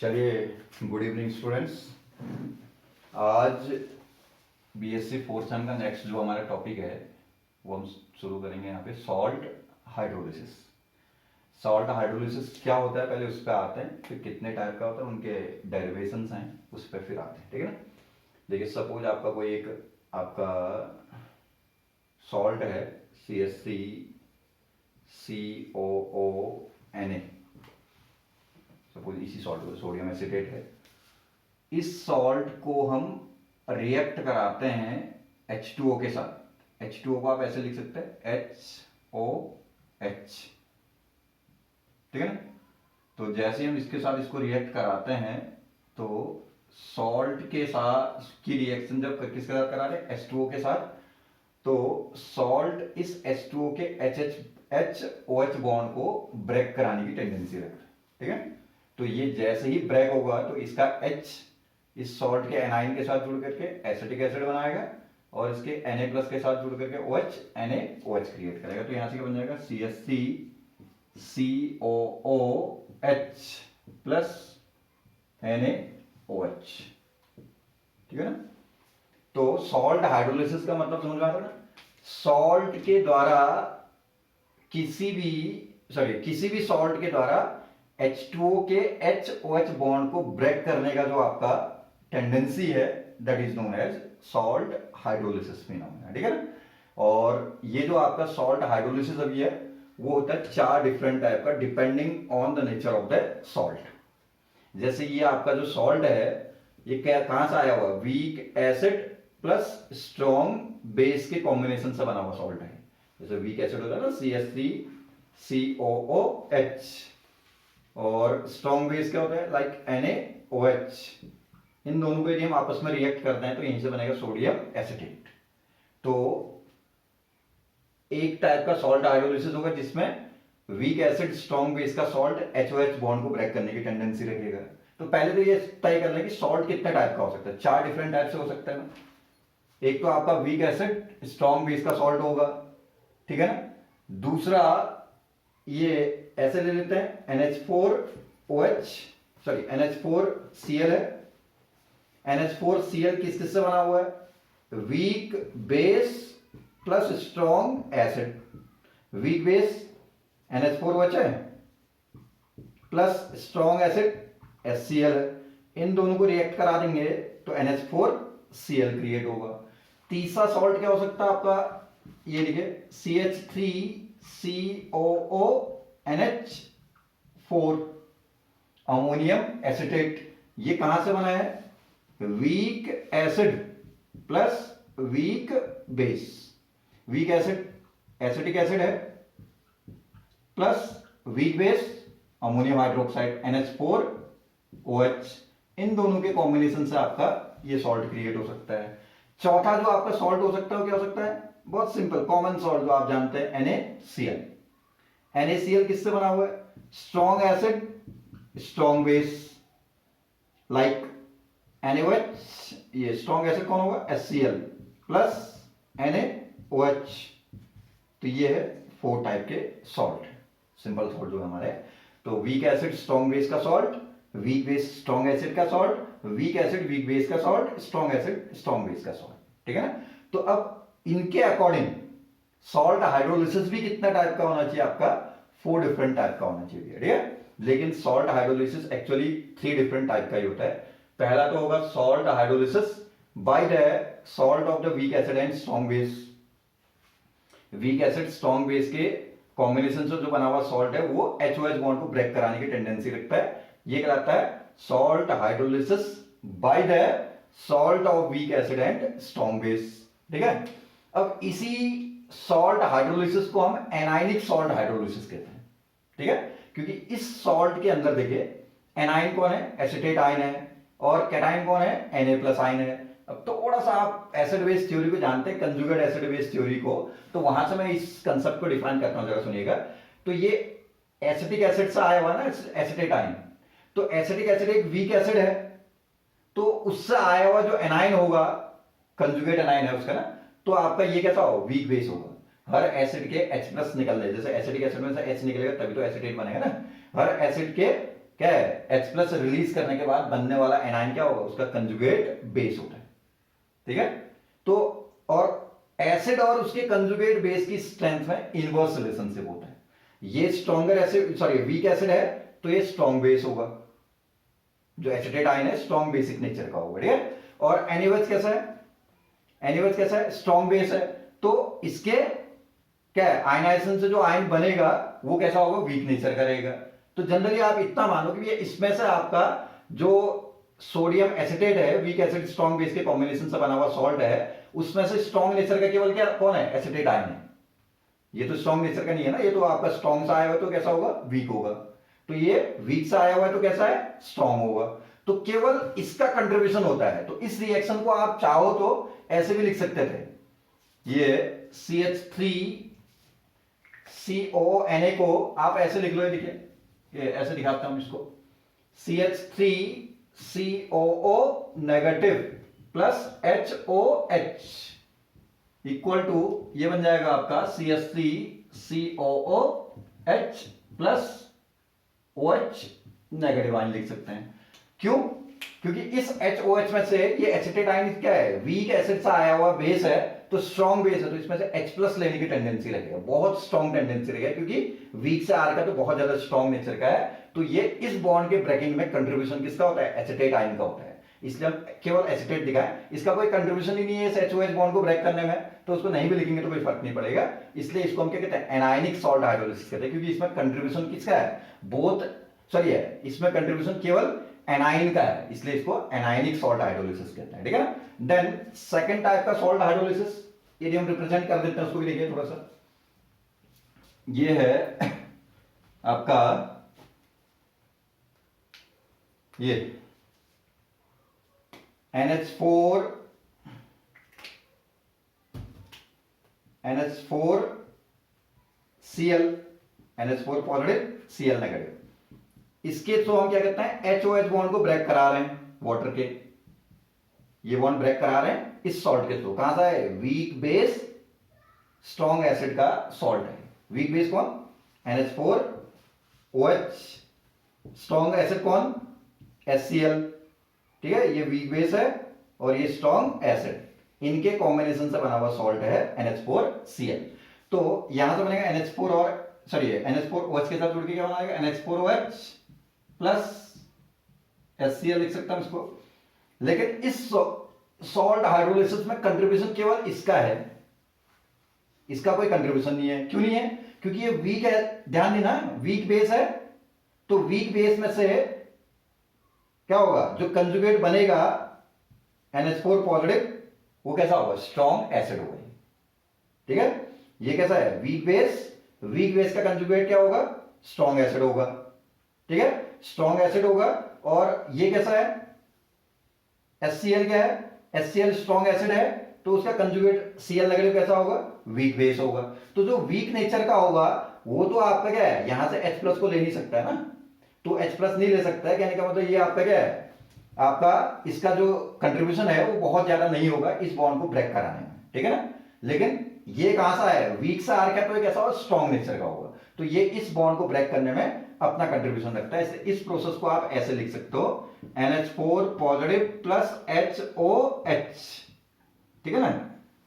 चलिए, good evening students. आज BSc fourth same का नेक्स्ट जो हमारा टॉपिक है वो हम शुरू करेंगे यहाँ पे सॉल्ट हाइड्रोलिसिस। सॉल्ट हाइड्रोलिसिस क्या होता है पहले उस पर आते हैं, फिर कितने टाइप का होता है, उनके डेरिवेशंस हैं, उस पर फिर आते हैं। ठीक है ना। देखिए, सपोज आपका कोई एक आपका सॉल्ट है CH3 COO Na, सपोज इसी सॉल्ट को सोडियम एसिटेट है। इस सॉल्ट को हम रिएक्ट कराते हैं H2O के साथ। H2O को आप ऐसे लिख सकते हैं HOH। ठीक है ना। तो जैसे हम इसके साथ इसको रिएक्ट कराते हैं तो सॉल्ट के साथ की रिएक्शन जब किसके साथ करा रहे हैं, H2O के साथ, तो सॉल्ट इस H2O के HOH बॉन्ड को ब्रेक कराने की टेंडेंसी रखता है। ठीक है। तो ये जैसे ही ब्रेक होगा तो इसका H इस सॉल्ट के एनाइन के साथ जुड़ करके एसिटिक एसिड बनाएगा और इसके Na+ के साथ जुड़ करके OH NaOH क्रिएट करेगा। तो यहां से क्या बन जाएगा, CH3 COOH प्लस NaOH। ठीक है ना। तो सॉल्ट हाइड्रोलिसिस का मतलब समझ में आ रहा है ना। सॉल्ट के द्वारा किसी भी सॉल्ट के द्वारा H2O के HOH बॉन्ड को ब्रेक करने का जो आपका टेंडेंसी है that is known as salt hydrolysis phenomena. ठीक है ना। और ये जो आपका सॉल्ट हाइड्रोलिसिस अभी है वो होता है 4 डिफरेंट टाइप का, depending on the nature of the salt. जैसे ये आपका जो सॉल्ट है ये कहां से आया हुआ, week acid plus strong base के कॉम्बिनेशन से बना हुआ सॉल्ट है। जैसे वीक एसिड होता है ना CH3 COOH, और स्ट्रॉन्ग बेस क्या होता है, लाइक NaOH। इन दोनों को यदि हम आपस में रिएक्ट करते हैं तो यहीं से बनेगा सोडियम एसिटेट। तो एक टाइप का सॉल्ट हाइड्रोलिसिस होगा जिसमें वीक एसिड स्ट्रॉन्ग बेस का सॉल्ट HOH बॉन्ड को ब्रेक करने की टेंडेंसी रखेगा। तो पहले तो ये तय कर लें कि सॉल्ट कितने टाइप का हो सकता है। 4 डिफरेंट टाइप से हो सकता है ना। एक तो आपका वीक एसिड स्ट्रॉन्ग बेस का सॉल्ट होगा, ठीक है ना। दूसरा ये ऐसे ले लेते हैं NH4CL है। NH4Cl किस किस से बना हुआ है, weak base plus strong acid. Weak base NH4OH है प्लस स्ट्रॉन्ग एसिड HCl है। इन दोनों को रिएक्ट करा देंगे तो NH4Cl क्रिएट होगा। तीसरा सॉल्ट क्या हो सकता है आपका, ये देखिए CH3COONH4 अमोनियम एसिटेट। ये कहां से बना है, weak acid plus weak base. Weak acid acetic acid है plus weak base ammonium hydroxide NH4OH। इन दोनों के कॉम्बिनेशन से आपका ये सॉल्ट क्रिएट हो सकता है। चौथा जो आपका सॉल्ट हो सकता है वो क्या हो सकता है, बहुत सिंपल कॉमन सॉल्ट जो आप जानते हैं NaCl। NaCl किससे बना हुआ है, strong acid strong base, like NaOH। ये स्ट्रॉन्ग एसिड कौन होगा, HCl प्लस NaOH। तो ये है 4 टाइप के सॉल्ट, सिंपल सॉल्ट जो हमारे। तो वीक एसिड स्ट्रॉन्ग बेस का salt, weak base strong acid का salt, weak acid weak base का salt, strong acid strong base का सॉल्ट। ठीक है ना। तो अब इनके अकॉर्डिंग सॉल्ट हाइड्रोलिसिस भी कितना टाइप का होना चाहिए आपका, 4 डिफरेंट टाइप का होना चाहिए। ठीक है। लेकिन salt hydrolysis actually 3 different type का ही होता है। पहला तो होगा salt hydrolysis by the salt of the week acid and strong base. Weak acid strong base के कॉम्बिनेशन से जो बना हुआ सॉल्ट है वो HOH बॉन्ड को ब्रेक कराने की टेंडेंसी रखता है। ये कहलाता है salt hydrolysis by the salt of weak acid and strong base. ठीक है। अब इसी सॉल्ट हाइड्रोलिसिस को हम एनाइनिक सॉल्ट हाइड्रोलिसिस कहते हैं। ठीक है। क्योंकि इस सॉल्ट के अंदर देखिए एनाइन कौन है, एसिटेट आयन है, और कैटाइन कौन है, Na+ आयन है। अब थोड़ा सा आप एसिड बेस थ्योरी को जानते हैं, कंजुगेट एसिड बेस थ्योरी को, तो वहां से मैं इस कंसेप्ट को डिफाइन करता हूं, जरा सुनिएगा। तो ये एसिटिक एसिड से आया हुआ ना एसिटेट आयन, तो एसिटिक एसिड एक वीक एसिड है, तो उससे आया हुआ जो एनाइन होगा, कंजुगेट एनाइन है उसका ना, तो आपका ये कैसा हो, वीक बेस होगा। हर एसिड के H+ निकल रहे, जैसे एसिटिक एसिड में से H निकलेगा तभी तो एसिटेट बनेगा ना। हर एसिड के क्या है, H प्लस रिलीज करने के बाद बनने वाला एनायन क्या होगा, उसका कंजुगेट बेस होता है, ठीक है। तो और एसिड और उसके कंजुगेट बेस की स्ट्रेंथ में इनवर्स रिलेशनशिप होता है। ये stronger acid, sorry weak acid है तो ये स्ट्रॉन्ग बेस होगा, जो एसिटेट आयन है स्ट्रॉन्ग बेसिक नेचर का होगा, ठीक है। और NaOH कैसा है, NaOH कैसा है, स्ट्रॉन्ग बेस है, तो इसके क्या है, आयनाइजेशन से जो आयन बनेगा वो कैसा होगा, वीक नेचर का रहेगा। तो जनरली आप इतना मानो कि ये इसमें से आपका जो सोडियम एसिटेट है, वीक एसिड स्ट्रॉन्ग बेस के कॉम्बिनेशन से बना हुआ सॉल्ट है, उसमें से स्ट्रॉन्ग नेचर का केवल क्या कौन है, एसिटेट आयन है। ये तो स्ट्रॉन्ग नेचर का नहीं है ना, ये तो आपका स्ट्रॉन्ग से आया हुआ तो कैसा होगा, वीक होगा। तो ये वीक से आया हुआ है तो कैसा है, स्ट्रॉन्ग होगा। तो केवल इसका कंट्रीब्यूशन होता है। तो इस रिएक्शन को आप चाहो तो ऐसे भी लिख सकते थे, ये CH3CONA को आप ऐसे लिख लो, ये देखिए, ये ऐसे दिखाता हूं इसको, CH3COO negative plus HOH equal to, ये बन जाएगा आपका CH3COOH plus OH negative ion लिख सकते हैं। क्यों, क्योंकि इस HOH में से ये एसिटेट आयन क्या है, वीक एसिड से आया हुआ बेस है, तो स्ट्रॉन्ग बेस है, तो इसमें से H प्लस लेने की टेंडेंसी रहेगा, बहुत स्ट्रॉन्ग टेंडेंसी रहेगा, क्योंकि वीक से आर का तो बहुत ज्यादा स्ट्रॉन्ग नेचर का है। तो ये इस बॉन्ड के ब्रेकिंग में कंट्रीब्यूशन किसका होता है, एसिटेट आयन का होता है। इसलिए हम केवल एसिटेट दिखाएं, इसका कोई कंट्रीब्यूशन ही नहीं है इस HOH बॉन्ड को ब्रेक करने में, तो उसको नहीं भी लिखेंगे तो कोई फर्क नहीं पड़ेगा। इसलिए इसको हम क्या कहते हैं, एनायनिक सॉल्ट हाइड्रोलिसिस कहते हैं, क्योंकि इसमें कंट्रीब्यूशन किसका है, बोथ, सॉरी है, इसमें कंट्रीब्यूशन केवल एनाइन का है, इसलिए इसको एनायनिक सॉल्ट हाइड्रोलिसिस कहते हैं, ठीक है ना। देन सेकंड टाइप का सॉल्ट हाइड्रोलिसिस, यदि हम रिप्रेजेंट कर देते हैं उसको भी देखिए थोड़ा सा, ये है आपका, ये NH4 Cl, NH4 positive Cl negative, इसके तो हम क्या कहते हैं, HOH बॉन्ड को ब्रेक करा रहे हैं वाटर के, ये बॉन्ड ब्रेक करा रहे हैं इस सॉल्ट के थ्रू। कहां सा है, वीक बेस स्ट्रॉन्ग एसिड का सॉल्ट है। वीक बेस कौन, NH4OH, स्ट्रॉन्ग एसिड कौन, HCl, ठीक है, ये वीक बेस है और ये स्ट्रॉन्ग एसिड, इनके कॉम्बिनेशन से बना हुआ सॉल्ट है NH4Cl। तो यहां से बनेगा NH4 और सॉरी NH4OH के साथ जुड़ के क्या बनाएगा, NH4OH प्लस HCl लिख सकता हूं इसको। लेकिन इस सॉल्ट हाइड्रोलिसिस में कंट्रीब्यूशन केवल इसका है, इसका कोई कंट्रीब्यूशन नहीं है। क्यों नहीं है, क्योंकि ये वीक है, ध्यान देना, वीक बेस है, तो वीक बेस में से क्या होगा, जो कंजुगेट बनेगा NH4 पॉजिटिव, वो कैसा होगा, स्ट्रॉन्ग एसिड होगा, ठीक है। ये कैसा है, वीक बेस, वीक बेस का कंजुगेट क्या होगा, स्ट्रॉन्ग एसिड होगा, ठीक है, स्ट्रॉन्ग एसिड होगा। और ये कैसा है, HCl क्या है, HCl स्ट्रॉन्ग एसिड है, तो उसका कंजुगेट Cl नेगेटिव कैसा होगा, वीक बेस होगा। तो जो वीक नेचर का होगा वो तो आपका क्या है, यहां से H प्लस को ले नहीं सकता है ना, तो H प्लस नहीं ले सकता है, कहने का मतलब ये आपका क्या है, आपका इसका जो कंट्रीब्यूशन है वो बहुत ज्यादा नहीं होगा इस बॉन्ड को ब्रेक कराने में, ठीक है ना। लेकिन ये कहां सा है, वीक से आर का, तो कैसा होगा, स्ट्रॉन्ग नेचर का होगा, तो ये इस बॉन्ड को ब्रेक करने में अपना कंट्रीब्यूशन रखता है। इस प्रोसेस को आप ऐसे लिख सकते हो, NH4 पॉजिटिव प्लस HOH, ठीक है ना।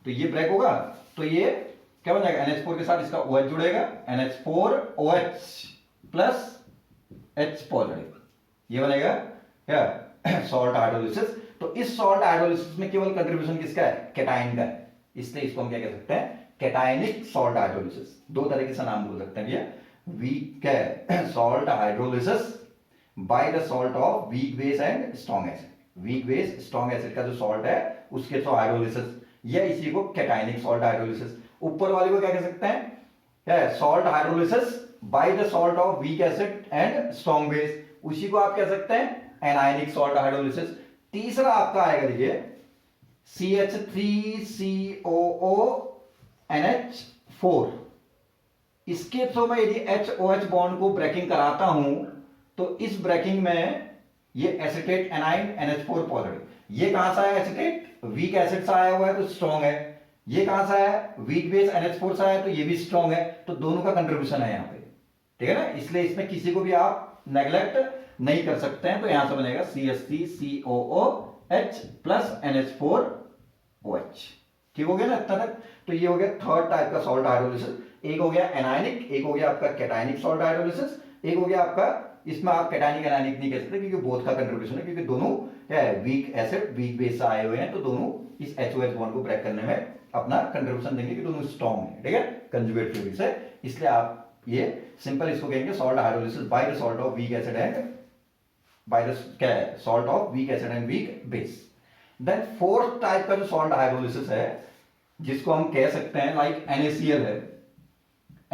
तो ये ब्रेक होगा, तो ये क्या बन जाएगा, NH4 के साथ इसका OH जुड़ेगा, NH4OH प्लस H पॉजिटिव, ये बनेगा क्या, सॉल्ट हाइड्रोलिसिस। तो इस सॉल्ट हाइड्रोलिसिस में केवल कंट्रीब्यूशन किसका है, कैटायन का है, इसलिए इसको हम क्या कह सकते हैं, कैटायनिक सॉल्ट हाइड्रोलिसिस। दो तरीके से नाम बोल सकते हैं भैया, weak salt hydrolysis by the salt of weak base and strong acid, weak base strong acid का जो सॉल्ट है उसके तो हाइड्रोलिसिस, या इसी को कैटायनिक सॉल्ट हाइड्रोलिसिस। ऊपर वाले को क्या कह सकते हैं, क्या, salt hydrolysis by the salt of weak acid and strong base, उसी को आप कह सकते हैं एनायनिक सॉल्ट हाइड्रोलिसिस। तीसरा आपका आएगा देखिए, CH3COONH4, इसके थ्रू मैं यदि HOH बॉन्ड को ब्रेकिंग कराता हूं तो इस ब्रेकिंग में ये एसिटेट एनाइन NH4 पॉजिटिव, ये कहां से आया एसिटेट, वीक एसिड से आया हुआ है तो स्ट्रॉन्ग है, ये कहां से आया, वीक बेस NH4 से आया तो ये भी स्ट्रॉन्ग है, तो दोनों का कंट्रीब्यूशन है यहां पे, ठीक है ना। इसलिए इसमें किसी को भी आप नेग्लेक्ट नहीं कर सकते हैं, तो यहां से बनेगा CH3COOH प्लस NH4OH। ठीक हो गया ना इतना तक? तो ये हो गया थर्ड टाइप का सॉल्ट हाइड्रोलिसिस। एक हो गया एनायनिक, एक हो गया आपका कैटायनिक सॉल्ट हाइड्रोलिसिस, एक हो गया आपका, इसमें आप कैटायनिक एनायनिक नहीं कह सकते क्योंकि बोथ का कंट्रीब्यूशन है, क्योंकि दोनों क्या है, वीक एसिड वीक बेस से आए हुए हैं, तो दोनों इस HOH बॉन्ड को ब्रेक करने में अपना कंट्रीब्यूशन देंगे कि दोनों स्ट्रॉन्ग है, ठीक है, कंजुगेट थ्योरी से। इसलिए आप ये सिंपल इसको कहेंगे salt hydrolysis by the salt of weak acid and by the क्या है, salt of weak acid and weak base. Then fourth type का जो सॉल्ट हाइड्रोलिसिस है, जिसको हम कह सकते हैं लाइक NaCl है।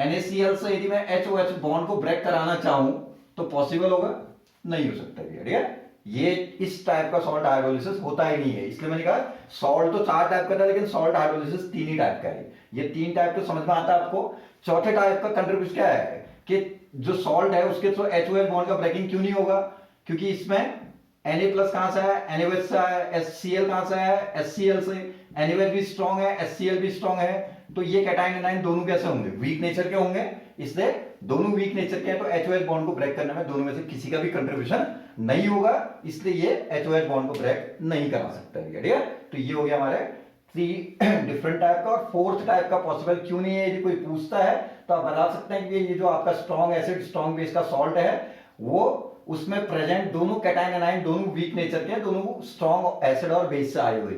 NaCl से यदि मैं HOH बॉन्ड को ब्रेक कराना चाहूं तो पॉसिबल होगा? नहीं हो सकता भैया, ठीक है। ये इस टाइप का सॉल्ट हाइड्रोलिसिस होता ही नहीं है। इसलिए मैंने कहा सॉल्ट तो 4 टाइप का था, लेकिन सॉल्ट हाइड्रोलिसिस 3 ही टाइप का है। ये 3 टाइप तो समझ में आता है आपको। चौथे टाइप का कंट्रीब्यूशन क्या है कि जो सॉल्ट है उसके थ्रू HOH बॉन्ड का ब्रेकिंग क्यों नहीं होगा? क्योंकि इसमें Na प्लस कहां से है, NaOH से है, HCl कहां से है, HCl से। NaOH भी स्ट्रॉन्ग है, HCl भी स्ट्रॉन्ग है, तो ये कैटायन एनायन दोनों कैसे होंगे? वीक नेचर के होंगे। इसलिए दोनों वीक नेचर के हैं, तो HOH बॉन्ड को ब्रेक करने में दोनों में से किसी का भी कंट्रीब्यूशन नहीं होगा, इसलिए ये HOH बॉन्ड को ब्रेक नहीं करा सकता है, ठीक है। तो ये हो गया हमारे 3 डिफरेंट टाइप का। और फोर्थ टाइप का पॉसिबल क्यों नहीं है, यदि कोई पूछता है तो आप बता सकते हैं कि ये जो आपका स्ट्रॉन्ग एसिड स्ट्रॉन्ग बेस का सॉल्ट है, वो उसमें प्रेजेंट दोनों कैटायन एनायन दोनों वीक नेचर के हैं, दोनों स्ट्रॉन्ग एसिड और बेस से आए हुए,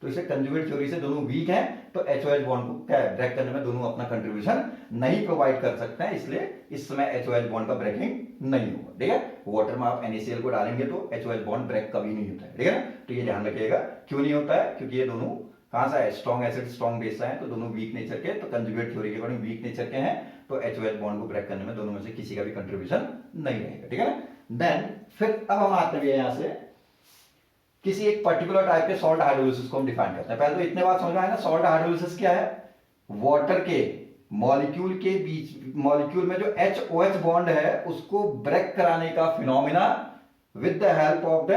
तो इसे कंजुगेट थ्योरी से दोनों वीक हैं, तो HOH बॉन्ड को क्या है, ब्रेक करने में दोनों अपना कंट्रीब्यूशन नहीं प्रोवाइड कर सकते हैं, इसलिए इस समय HOH बॉन्ड का ब्रेकिंग नहीं होगा, ठीक है। वाटर में आप NaCl को डालेंगे तो HOH बॉन्ड ब्रेक कभी नहीं होता है, ठीक है ना। तो ये ध्यान रखिएगा क्यों नहीं होता है, क्योंकि ये दोनों कहां से है, स्ट्रॉन्ग एसिड स्ट्रॉन्ग बेस है, तो दोनों वीक नेचर के, तो कंजुगेट थ्योरी के अकॉर्डिंग वीक नेचर के हैं, तो HOH बॉन्ड को ब्रेक करने में दोनों में से किसी का भी कंट्रीब्यूशन नहीं रहेगा, ठीक है ना। देन फिर अब हम आते हैं यहां से किसी एक पर्टिकुलर टाइप के सॉल्ट हाइड्रोलिसिस को हम डिफाइन करते हैं। पहले तो इतने बात समझ में आए ना, सॉल्ट हाइड्रोलिसिस क्या है? वाटर के मॉलिक्यूल के बीच, मॉलिक्यूल में जो HOH बॉन्ड है उसको ब्रेक कराने का phenomena with the help of the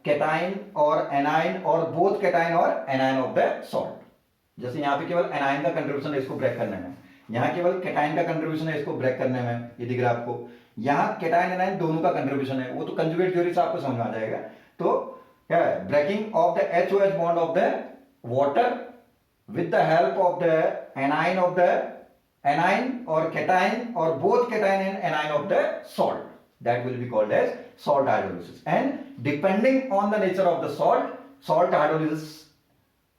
cation और एनाइन और बोथ कैटाइन और एनाइन ऑफ द सॉल्ट। जैसे यहां पे केवल एनाइन का कंट्रीब्यूशन है इसको ब्रेक करने में, यहां केवल कैटाइन का कंट्रीब्यूशन है इसको ब्रेक करने में, ये दिख रहा है आपको। यहां कैटाइन एनाइन दोनों का कंट्रीब्यूशन है, वो तो कंजुगेट थ्योरी से आपको समझ में आ जाएगा। तो क्या है, breaking of the HOH bond of the water with the help of the anion of the anion और कैटाइन और both cation and anion of the salt, that will be called as salt hydrolysis. And depending on the nature of the salt, salt hydrolysis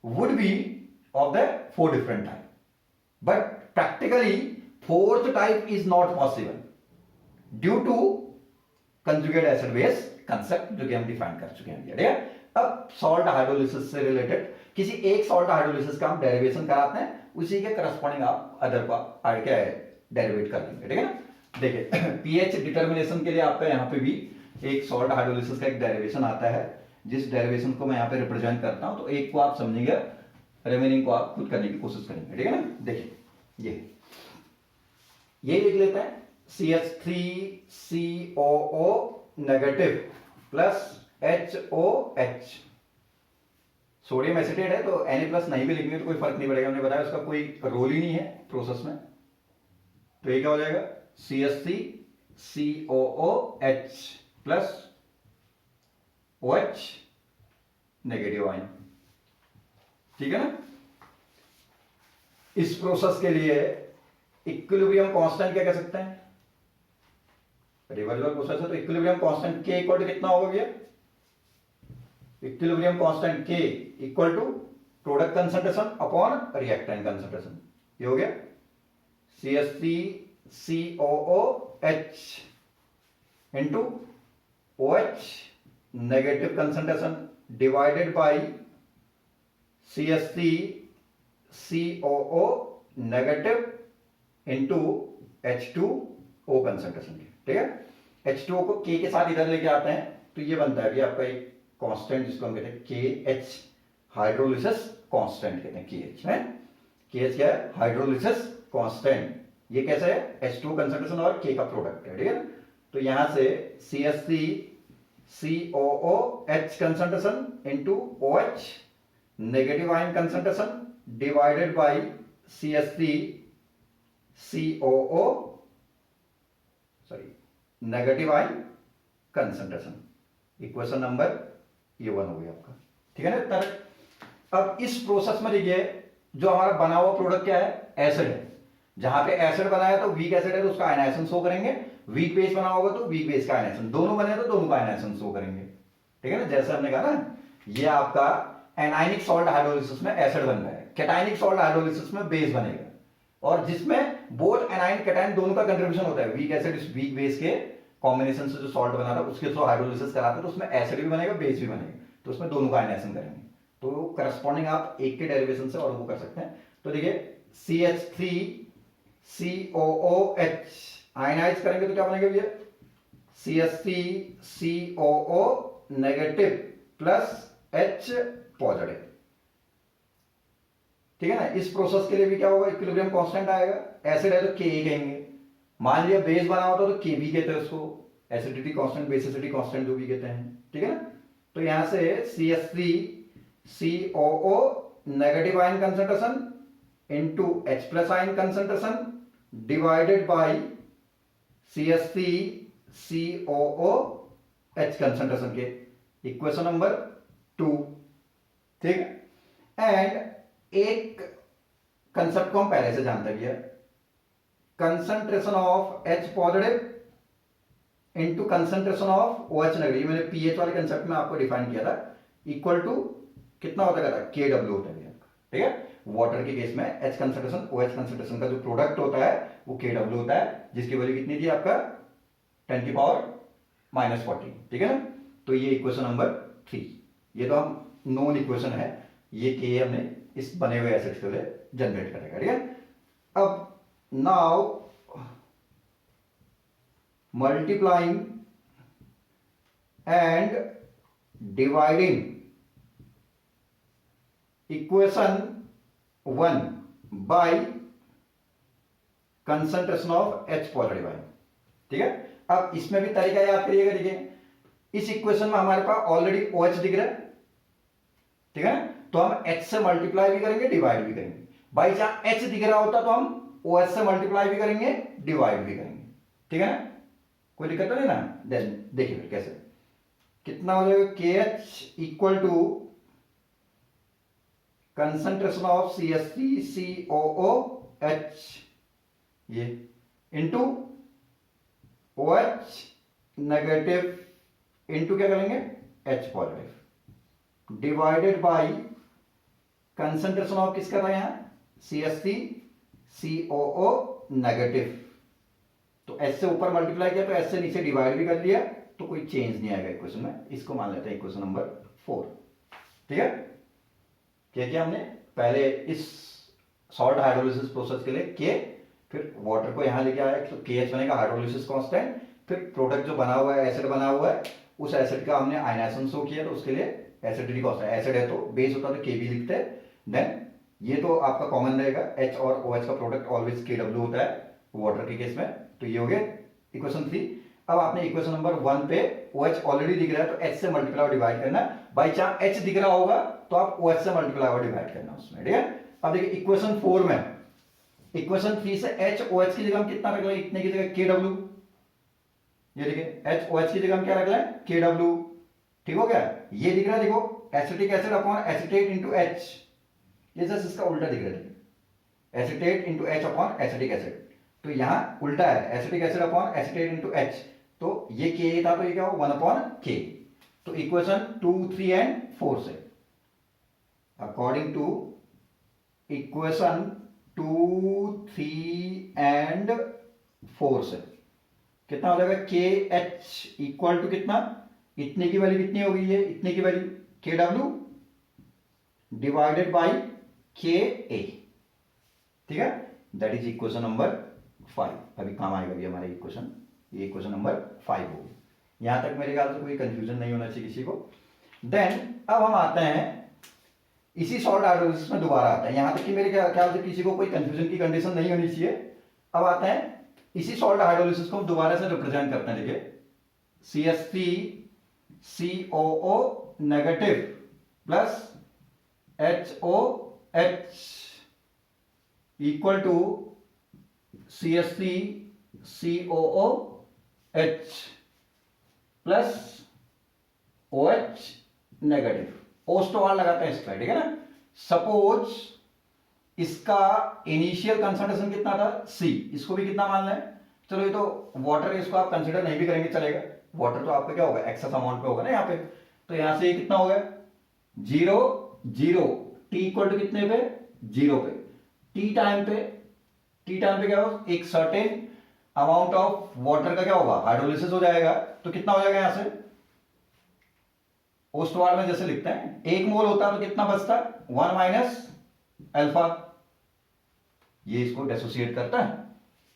would be of the 4 different type. But practically fourth type is not possible due to conjugate acid base concept जो कि हम define कर चुके हैं, ठीक है। अब salt hydrolysis से रिलेटेड किसी एक सॉल्ट हाइड्रोलिसिस का हम डेरिवेशन कराते हैं, उसी के करस्पॉन्डिंग आप अदर को क्या है डेरिवेट कर लेंगे, ठीक है ना। देखिए पीएच डिटर्मिनेशन के लिए आपका यहाँ पे भी एक सॉल्ट हाइड्रोलिसिस का एक डेरिवेशन आता है, जिस डेरिवेशन को मैं यहाँ पे रिप्रेजेंट करता हूं, तो एक को आप समझेंगे, रिमेनिंग को आप खुद करने की कोशिश करेंगे, ठीक है ना। देखिए ये लिख लेते हैं CH3COO negative plus HOH, sodium acetate है, तो Na प्लस नहीं भी लिखेंगे तो कोई फर्क नहीं पड़ेगा, हमने बताया उसका कोई रोल ही नहीं है प्रोसेस में। तो ये क्या हो जाएगा, CH3COOH plus OH negative ion, ठीक है ना। इस प्रोसेस के लिए इक्विलिब्रियम कांस्टेंट क्या कह सकते हैं, रिवर्सिबल प्रोसेस है, तो equilibrium constant K equal to कितना होगा भैया, equilibrium constant K equal to product concentration upon reactant concentration. ये हो गया CH3COOH into OH negative concentration divided by CH3COO negative into H2O concentration, ठीक है। H2O को K के साथ इधर लेके आते हैं, तो ये बनता है आपका एक कांस्टेंट जिसको हम कहते हैं KH, हाइड्रोलिसिस कांस्टेंट कहते हैं KH है। KH क्या है, हाइड्रोलिसिस कांस्टेंट। ये कैसे है, H2 कंसंट्रेशन और K का प्रोडक्ट है, ठीक है। तो यहां से CH3COOH concentration into OH negative ion concentration divided by CH3COO negative ion concentration. Equation number ये 1 हो गया आपका, ठीक है ना। तर अब इस प्रोसेस में देखिए जो हमारा बना हुआ प्रोडक्ट क्या है, एसिड है। जहां पे एसिड बनाया तो वीक एसिड है तो उसका आयनाइजेशन शो करेंगे, वीक बेस बना होगा तो वीक बेस का आयनाइजेशन, दोनों बने तो दोनों का आयनाइजेशन शो करेंगे, ठीक है ना। जैसे हमने कहा ना, ये आपका एनाइनिक सॉल्ट हाइड्रोलिसिस में एसिड बन रहा है, कैटाइनिक सॉल्ट हाइड्रोलिसिस में बेस बनेगा, और जिसमें बोथ एनाइन कैटाइन दोनों का कंट्रीब्यूशन होता है। वीक एसिड वीक बेस के कॉम्बिनेशन से जो सॉल्ट बना था उसके थ्रू हाइड्रोलिसिस कराते हैं तो उसमें एसिड भी बनेगा बेस भी बनेगा, तो उसमें दोनों का आयनाइजेशन करेंगे। तो करस्पॉन्डिंग आप एक के डेरिवेशन से और वो कर सकते हैं। तो देखिए CH3COOH आयनाइज करेंगे तो क्या बनेगा भैया, CH3COO negative plus H positive, ठीक है ना। इस प्रोसेस के लिए भी क्या होगा, इक्विलिब्रियम कांस्टेंट आएगा। एसिड है तो Ke कहेंगे, मान लिया बेस बना होता तो Kb कहते हैं उसको, एसिडिटी कांस्टेंट बेसिसिटी कांस्टेंट जो भी कहते हैं, ठीक है ना। तो यहां से CH3COO negative ion concentration into H plus ion concentration divided by CH3COOH concentration के इक्वेशन नंबर 2, ठीक है। एंड एक कंसेप्ट को हम पहले से जानते हैं, concentration of H positive into concentration of OH negative, मैंने पीएच वाले कंसेप्ट में आपको डिफाइन किया था, इक्वल टू कितना होता है, KW होता है, ठीक है। वाटर के केस में H कंसंट्रेशन OH कंसंट्रेशन का जो प्रोडक्ट होता है वो KW होता है, जिसकी वैल्यू कितनी थी आपका 10 की पावर -14, ठीक है ना। तो ये इक्वेशन नंबर 3, ये तो हम नोन इक्वेशन है, ये K हमने इस बने हुए एसिड के लिए जनरेट करेगा, ठीक है। अब now multiplying and dividing equation 1 by concentration of H positive ion, ठीक है। अब इसमें भी तरीका याद करिएगा, देखिए इस इक्वेशन में हमारे पास ऑलरेडी OH दिख रहा है, ठीक है ना। तो हम H से मल्टीप्लाई भी करेंगे डिवाइड भी करेंगे, बाई चांस H दिख रहा होता तो हम OH से मल्टीप्लाई भी करेंगे डिवाइड भी करेंगे, ठीक है ना, कोई दिक्कत तो नहीं ना। देन देखिए फिर कैसे, कितना हो जाएगा, KH equal to concentration of CH3COOH ये इंटू OH नेगेटिव इंटू क्या करेंगे H positive divided by concentration of किसका था यहां CH3COO नेगेटिव, तो H से ऊपर मल्टीप्लाई किया तो H से नीचे डिवाइड भी कर लिया तो कोई चेंज नहीं आएगा इक्वेशन में। इसको मान लेते हैं इक्वेशन नंबर 4, ठीक है। क्या हमने पहले इस सॉल्ट हाइड्रोलिसिस प्रोसेस के लिए के, फिर वाटर को यहां लेके आया तो KH बनेगा हाइड्रोलिसिस कांस्टेंट, फिर प्रोडक्ट जो बना हुआ है एसिड बना हुआ है उस एसिड का हमने आयनाइजेशन शो किया तो उसके लिए एसिडिटी कांस्टेंट, एसिड है तो बेस होता तो Kb लिखते हैं। देन ये तो आपका कॉमन रहेगा, H और OH का प्रोडक्ट ऑलवेज KW होता है वाटर के केस में, तो ये हो गया इक्वेशन 3। अब आपने इक्वेशन नंबर 1 पे OH ऑलरेडी दिख रहा है तो H से मल्टीप्लाई और डिवाइड करना, बाई चांस H दिख रहा होगा तो आप OH से मल्टीप्लाई और डिवाइड करना उसमें, ठीक है। अब देखिए इक्वेशन 4 में इक्वेशन 3 से H OH की जगह हम कितना रख लें, इतने की जगह KW, ये देखिए H OH की जगह हम क्या रख लें KW, ठीक हो गया। ये दिख रहा है देखो acetic acid upon acetate into H, ये जस्ट इसका उल्टा दिख रहा है, acetate into H upon acetic acid, तो यहां उल्टा है acetic acid upon acetate into H, तो ये Ka था तो ये क्या हो 1 अपॉन K। तो इक्वेशन 2 3 एंड 4 से अकॉर्डिंग टू इक्वेशन 2 3 एंड 4 से कितना हो जाएगा KH इक्वल टू कितना, इतने की वैल्यू कितनी हो गई है, इतने की value KW divided by KA, ठीक है। That is equation number 5। अभी काम आएगा भी हमारे इक्वेशन, ये इक्वेशन नंबर 5 होगी। यहां तक मेरे ख्याल से कोई कंफ्यूजन नहीं होना चाहिए किसी को। देन अब हम आते हैं इसी सॉल्ट हाइड्रोलिसिस में दोबारा आता है, यहां तक कि मेरे ख्याल से किसी को कोई कंफ्यूजन की कंडीशन नहीं होनी चाहिए। अब आते हैं इसी सॉल्ट हाइड्रोलिसिस को हम दोबारा से रिप्रेजेंट करते हैं, देखिए CH3COO negative plus HOH equal to CH3COOH plus OH negative, Ostwald लगाते हैं इसका, ठीक है ना। सपोज इसका इनिशियल कंसंट्रेशन कितना था, C, इसको भी कितना मान लें, चलो ये तो वाटर, इसको आप कंसीडर नहीं भी करेंगे चलेगा, वाटर तो आपका क्या होगा, एक्सेस अमाउंट पे होगा ना यहाँ पे, तो यहां से ये कितना हो गया 0 0, T इक्वल टू कितने पे 0 पे, टी टाइम पे क्या होगा, एक सर्टेन अमाउंट ऑफ वाटर का क्या होगा, हाइड्रोलिसिस हो जाएगा, तो कितना हो जाएगा यहां से, ओस्टोवाल में जैसे लिखते हैं 1 मोल होता है तो कितना बचता है 1 माइनस अल्फा, ये इसको डिसोसिएट करता है,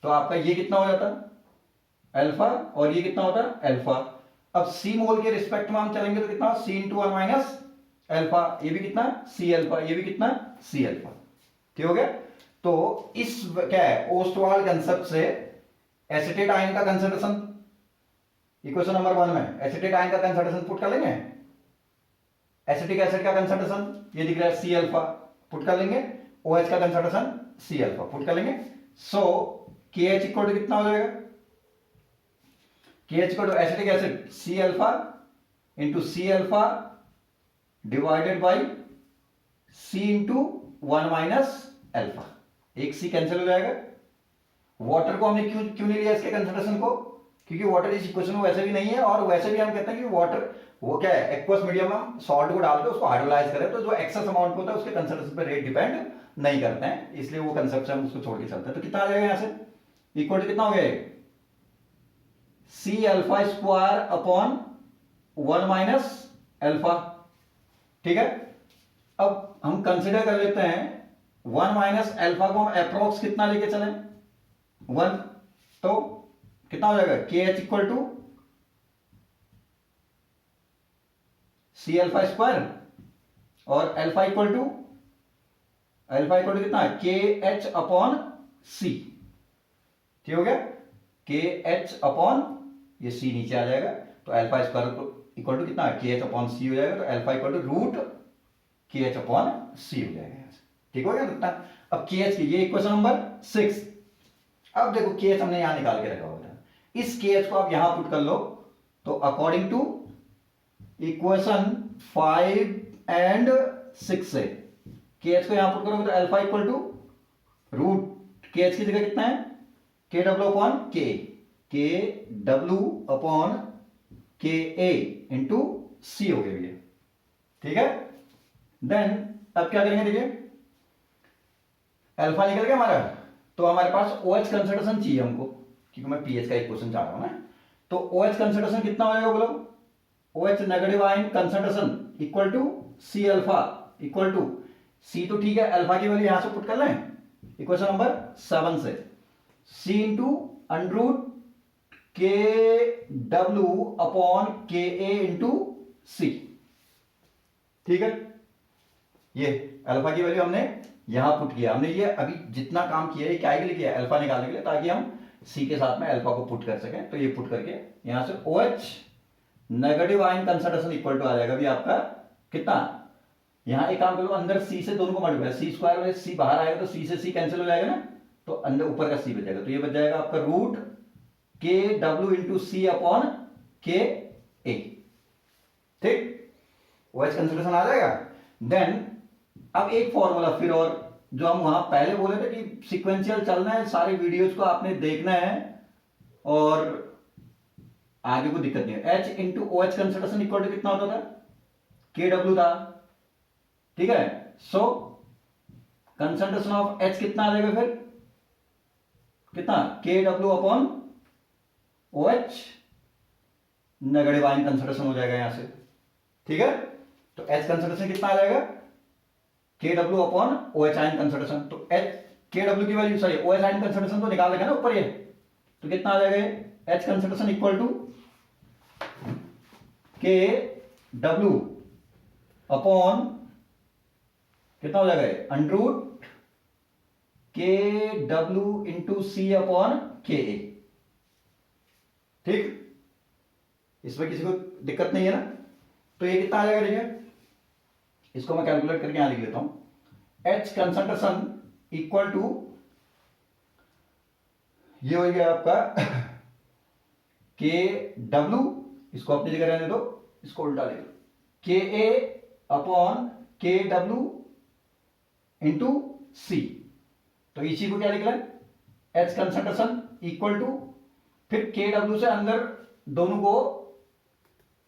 तो आपका ये कितना हो जाता है अल्फा, और ये कितना होता है अल्फा। अब सी मोल के रिस्पेक्ट में हम चलेंगे तो कितना सी इंटू 1 माइनस अल्फा, ये भी कितना सी अल्फा, ये भी कितना सी अल्फा, ठीक हो गया। तो इस क्या है ओस्टवाल कंसेप्ट से एसिटेट आयन का कंसंट्रेशन इक्वेशन नंबर 1 में एसिटेट आयन का कंसंट्रेशन पुट कर लेंगे, एसिटिक एसिड का कंसंट्रेशन ये दिख रहा है सी अल्फा, पुट कर लेंगे, OH का कंसंट्रेशन सी अल्फा पुट कर लेंगे, सो KH इक्वल टू कितना हो जाएगा, KH equal to acetic acid c alpha into c alpha divided by c into 1 minus alpha, एक सी कैंसिल हो जाएगा। वाटर को हमने क्यों नहीं लिया इसके कंसंट्रेशन को, क्योंकि वाटर इस इक्वेशन में वैसे भी नहीं है, और वैसे भी हम कहते हैं कि वाटर वो क्या है एक्वस मीडियम में सॉल्ट को डाल के उसको हाइड्रोलाइज करें, तो जो एक्सेस अमाउंट होता है उसके कंसंट्रेशन पे रेट डिपेंड नहीं करते हैं, इसलिए वो कंसेप्ट से हम उसको छोड़ के चलते हैं। तो कितना आ जाएगा यहां से इक्वल टू कितना हो गया c alpha square upon 1 minus alpha, ठीक है। अब हम कंसिडर कर लेते हैं 1 माइनस अल्फा को हम अप्रोक्स कितना लेके चले 1, तो कितना हो जाएगा KH equal to c alpha square और अल्फा इक्वल टू कितना है KH अपॉन C, ठीक हो गया, KH अपॉन ये C नीचे आ जाएगा, तो अल्फा स्क्वायर इक्वल टू कितना है KH अपॉन C हो जाएगा, तो alpha equal to root KH upon C हो जाएगा, ठीक हो गया कितना। अब KH की ये इक्वेशन नंबर 6, अब देखो KH हमने यहां निकाल के रखा होता है, इस KH को आप यहां पुट कर लो, तो अकॉर्डिंग टू इक्वेशन 5 एंड 6 से KH को यहां पुट करोगे तो alpha equal to root KH की जगह कितना है KW upon KW upon KA into C हो गया ये, ठीक है। देन अब क्या करेंगे, देखिए अल्फा निकल गया हमारा, तो हमारे पास OH कंसंट्रेशन चाहिए हमको, क्योंकि मैं पीएच का इक्वेशन चाह रहा हूं ना, तो OH कंसंट्रेशन कितना हो जाएगा बोलो, OH negative ion concentration equal to c alpha equal to C, तो ठीक है अल्फा की वैल्यू यहां से पुट कर लें इक्वेशन नंबर 7 से, C into under root KW upon KA into C, ठीक है। ये अल्फा की वैल्यू हमने यहां पुट किया, हमने ये अभी जितना काम किया है क्या के लिए किया, अल्फा निकालने के लिए, ताकि हम C के साथ में अल्फा को पुट कर सकें, तो ये पुट करके यहां से OH negative ion concentration equal to आ जाएगा भी आपका कितना, यहां एक काम करो अंदर C से दोनों को मल्टीप्लाई, C स्क्वायर में C बाहर आएगा तो C से C कैंसिल हो जाएगा ना, तो अंदर ऊपर का C बचेगा, तो ये बच जाएगा आपका root KW into C upon KA, ठीक, OH कंसंट्रेशन आ जाएगा। देन अब एक फॉर्मूला फिर, और जो हम वहां पहले बोले थे कि सीक्वेंशियल चलना है, सारे वीडियोस को आपने देखना है और आगे को दिक्कत नहीं है। H into OH concentration equal to कितना होता था KW था, ठीक है। सो कंसंट्रेशन ऑफ H कितना आ जाएगा फिर कितना KW upon OH negative ion concentration हो जाएगा यहां से, ठीक है। तो H कंसंट्रेशन कितना आ जाएगा KW upon OH ion concentration, तो KW की value sorry OH ion concentration तो निकाल देगा ना ऊपर ये, तो कितना आ जाएगा H concentration equal to KW upon कितना हो जाएगा under root KW into C upon KA, ठीक, इसमें किसी को दिक्कत नहीं है ना। तो ये कितना आ जाएगा, देखिए इसको मैं कैलकुलेट करके यहां लिख लेता हूं, H कंसंट्रेशन इक्वल टू ये हो गया आपका KW इसको अपनी जगह रहने दो, इसको उल्टा ले लो, के ए अपॉन के डब्ल्यू इंटू सी। तो इसी को क्या लिख लें, एच कंसंट्रेशन इक्वल टू, फिर के डब्ल्यू से अंदर दोनों को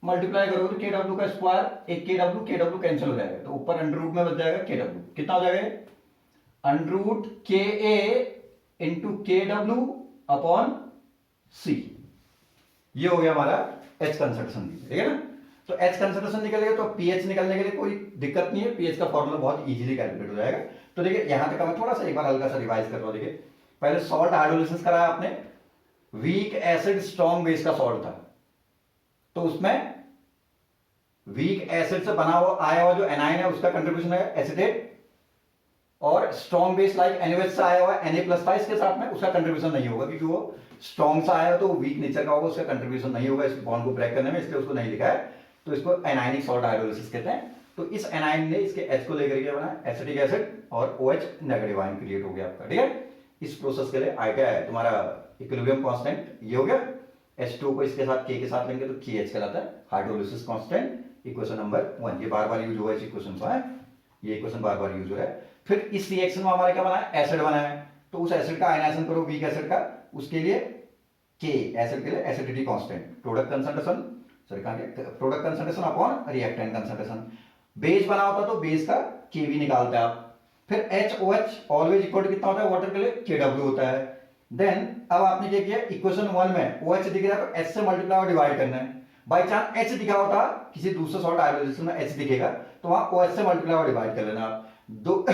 मल्टीप्लाई करोगे तो के डब्ल्यू का स्क्वायर, एक के डब्ल्यू कैंसिल हो जाएगा, तो ऊपर अंडर रूट में बच जाएगा के डब्ल्यू, कितना हो जाएगा अंडर रूट के ए इंटू के डब्ल्यू अपॉन सी। ये हो गया हमारा एच कंसंट्रेशन, ठीक है ना। तो एच कंसंट्रेशन निकल गया, तो पीएच निकलने के लिए कोई दिक्कत नहीं है, पीएच का फॉर्मूला बहुत इजीली कैलकुलेट हो जाएगा। तो देखिए यहां तक मैं थोड़ा सा एक बार हल्का सा रिवाइज कर रहा हूं। देखिए पहले सॉल्ट हाइड्रोलिसिस कराया आपने, वीक एसिड स्ट्रॉन्ग बेस का सॉल्ट था, तो उसमें वीक एसिड से बना हुआ आया हुआ जो एनाइन है उसका कंट्रीब्यूशन है एसिटेट, और स्ट्रॉन्ग बेस लाइक NaOH से आया हुआ Na+ था, इसके साथ में उसका कंट्रीब्यूशन नहीं होगा, क्योंकि वो स्ट्रॉन्ग से आया तो वीक नेचर का होगा, उसका कंट्रीब्यूशन नहीं होगा इस बॉन्ड को ब्रेक करने में, इसलिए उसको नहीं लिखा है। तो इसको एनाइनिक सॉल्ट हाइड्रोलिसिस कहते हैं। तो इस एनाइन ने इसके H को लेकर के बना एसिटिक एसिड, और OH नेगेटिव आयन क्रिएट हो गया आपका, ठीक है। इस प्रोसेस के लिए क्या है तुम्हारा इक्विलिब्रियम कांस्टेंट, ये हो गया। H2 को इसके साथ K के साथ लेंगे तो KH कहलाता है हाइड्रोलिसिस कांस्टेंट, इक्वेशन नंबर 1। ये बार बार यूज हुआ है इस इक्वेशन का, ये इक्वेशन बार बार यूज हो रहा है। फिर इस रिएक्शन में हमारे क्या बना है, एसिड बना है, तो उस एसिड का आयनाइजेशन करो वीक एसिड का, उसके लिए K एसिड के लिए acidity constant, product concentration, sorry कहां गया, product concentration upon reactant concentration. Base बना होता तो बेस का Kv निकालते हैं आप। फिर HOH ऑलवेज इक्वल टू कितना होता है वाटर के लिए, Kw होता है। देन अब आपने क्या किया, इक्वेशन 1 में OH दिख रहा है तो H से मल्टीप्लाई और डिवाइड करना है। बाई चांस H दिखा होता, किसी दूसरे सॉल्ट हाइड्रोलिसिस में H दिखेगा तो वहां OH से मल्टीप्लाई और डिवाइड कर लेना आप दो।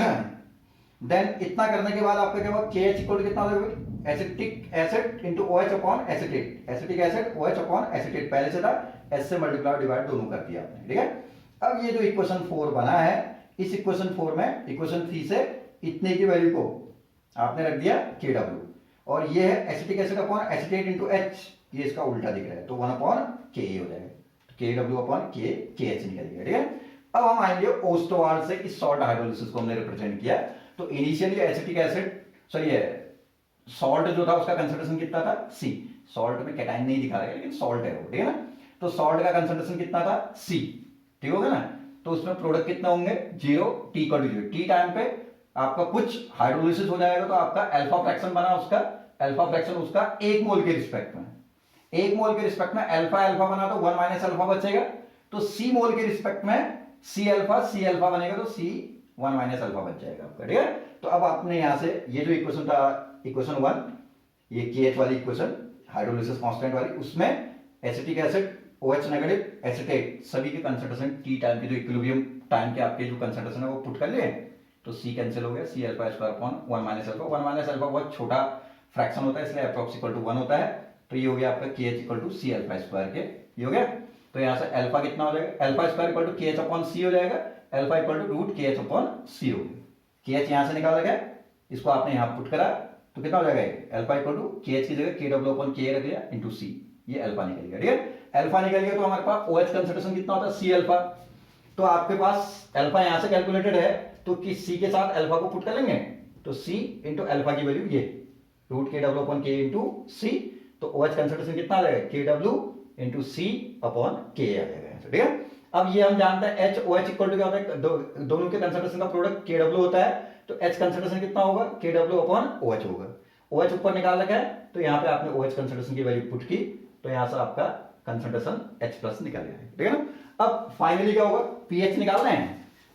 देन इतना करने के बाद आपका क्या होगा, KH इक्वल टू कितना होगा, acetic acid into OH upon acetate, acetic acid OH upon acetate, पहले से था H से मल्टीप्लाई और डिवाइड दोनों कर दिया आपने, ठीक है। अब ये जो इक्वेशन 4 बना है, इस इक्वेशन 4 में इक्वेशन 3 से इतने की वैल्यू को आपने रख दिया KW, और ये है acetic acid upon acetate into H, ये इसका उल्टा दिख रहा है तो 1 अपॉन Ka हो जाएगा, तो KW अपॉन KH निकल गया, ठीक है। अब हम आएंगे ओस्टोवार्ड से, इस सॉल्ट हाइड्रोलिसिस को हमने रिप्रेजेंट किया। तो initially acetic acid, sorry salt जो था उसका कंसंट्रेशन कितना था C, सॉल्ट में कैटाइन नहीं दिखा रहा है लेकिन सॉल्ट है वो, ठीक है ना। तो सॉल्ट का कंसंट्रेशन कितना था C, ठीक होगा ना। तो उसमें प्रोडक्ट कितना होंगे 0, T equal to 0, T time पे आपका कुछ हाइड्रोलिसिस हो जाएगा तो आपका अल्फा फ्रैक्शन बना, उसका अल्फा फ्रैक्शन उसका 1 मोल के रिस्पेक्ट में, 1 मोल के रिस्पेक्ट में अल्फा अल्फा बना तो 1 माइनस अल्फा बचेगा, तो C मोल के रिस्पेक्ट में C अल्फा बनेगा तो C 1 माइनस अल्फा बच जाएगा आपका, ठीक है। तो अब आपने यहां से ये जो इक्वेशन था, इक्वेशन 1, ये KH वाली इक्वेशन हाइड्रोलिसिस कांस्टेंट वाली, उसमें acetic acid OH negative acetate सभी के कंसंट्रेशन T टाइम के जो इक्विलिब्रियम टाइम के आपके जो कंसंट्रेशन है वो पुट कर लिए, तो C कैंसिल हो गया, C alpha square upon 1 minus alpha, 1 minus alpha बहुत छोटा फ्रैक्शन होता है इसलिए अप्रॉक्स इक्वल टू 1 होता है, तो ये हो गया आपका KH equal to C alpha square के, ये हो गया। तो यहाँ से अल्फा कितना हो जाएगा, alpha square equal to KH upon C हो जाएगा, alpha equal to root KH upon C हो गया। KH यहाँ से निकाला गया, इसको आपने यहाँ पुट करा तो कितना हो जाएगा, अल्फा इक्वल टू KH की जगह KW अपॉन K रख दिया इंटू C, ये अल्फा निकल गया, ठीक है। अल्फा निकल गया तो हमारे पास OH कंसंट्रेशन कितना होता है C अल्फा, तो आपके पास अल्फा यहाँ से कैलकुलेटेड है तो किस C के साथ अल्फा को पुट कर लेंगे, तो C इंटू अल्फा की वैल्यू ये root KW upon K into C, तो OH कंसंट्रेशन कितना आ जाएगा KW into C upon K आ जाएगा, ठीक है। अब ये हम जानते हैं HOH इक्वल टू क्या होता है, दोनों के कंसंट्रेशन का प्रोडक्ट KW होता है, तो H कंसंट्रेशन कितना होगा KW अपॉन OH होगा, OH ऊपर निकाल रखा है तो यहाँ पे आपने OH कंसंट्रेशन की वैल्यू पुट की तो यहाँ से आपका कंसंट्रेशन H+ निकल गया, ठीक है ना। अब फाइनली क्या होगा, पीएच निकालना है,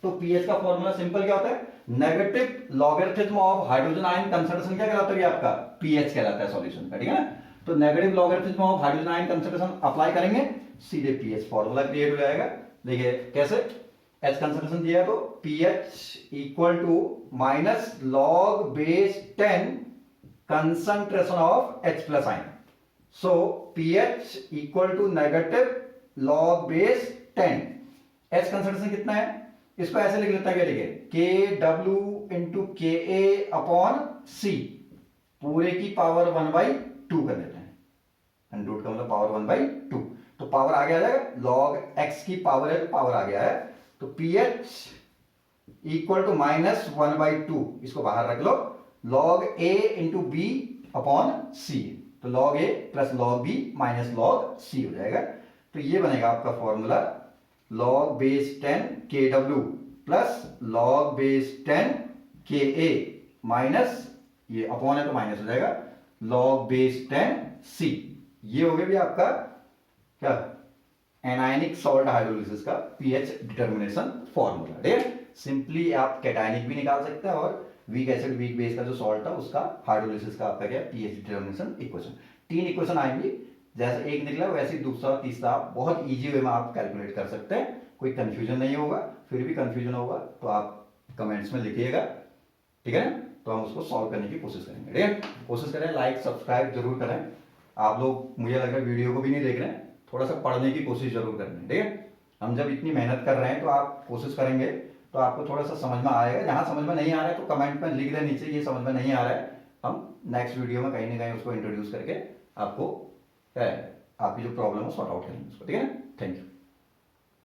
तो पीएच का फॉर्मूला सिंपल क्या होता है, negative logarithm of hydrogen ion concentration क्या कहलाता है आपका, पीएच कहलाता है सॉल्यूशन का, ठीक है ना। तो negative logarithm of hydrogen ion concentration apply करेंगे, सीधे पीएच फॉर्मूला क्रिएट हो जाएगा। देखिए कैसे, H कंसंट्रेशन दिया है तो pH equal to minus log base 10 concentration of H+ ion, so pH equal to negative log base 10, H concentration कितना है, इसको ऐसे लिख लेता है, क्या लिखे KW into KA upon C पूरे की पावर 1/2 कर देते हैं, 100 का मतलब पावर 1/2, तो पावर आगे आ जाएगा, लॉग x की पावर है तो पावर आ गया है, तो pH इक्वल टू माइनस 1/2, इसको बाहर रख लो, log A into B upon C, तो log A plus log B minus log C हो जाएगा। तो ये बनेगा आपका formula log base 10 kW plus log base 10 Ka minus, ये अपॉन है तो माइनस हो जाएगा, log बेस 10 C। ये हो गया भी आपका क्या, एनायनिक सॉल्ट हाइड्रोलिसिस का पीएच डिटर्मिनेशन फॉर्मूला। ठीक है, सिंपली आप कैटायनिक भी निकाल सकते हैं और वीक एसिड वीक बेस का जो सॉल्ट था उसका हाइड्रोलिसिस का आपका क्या, पीएच डिटर्मिनेशन इक्वेशन। 3 इक्वेशन आएंगी, जैसे एक निकला वैसे दूसरा तीसरा आप बहुत इजी वे में आप कैलकुलेट कर सकते हैं, कोई कंफ्यूजन नहीं होगा। फिर भी कंफ्यूजन होगा तो आप कमेंट्स में लिखिएगा, ठीक है ना, तो हम उसको सॉल्व करने की कोशिश करेंगे। ठीक है, कोशिश करें, लाइक सब्सक्राइब जरूर करें। आप लोग मुझे लग रहा है वीडियो को भी नहीं देख रहे हैं, थोड़ा सा पढ़ने की कोशिश जरूर करें। ठीक है, हम जब इतनी मेहनत कर रहे हैं तो आप कोशिश करेंगे तो आपको थोड़ा सा समझ में आएगा। जहां समझ में नहीं आ रहा है तो कमेंट में लिख दें नीचे, ये समझ में नहीं आ रहा है, हम नेक्स्ट वीडियो में कहीं ना कहीं उसको इंट्रोड्यूस करके आपको क्या है, आपकी जो प्रॉब्लम है सॉर्ट आउट करेंगे उसको। ठीक है ना, थैंक यू।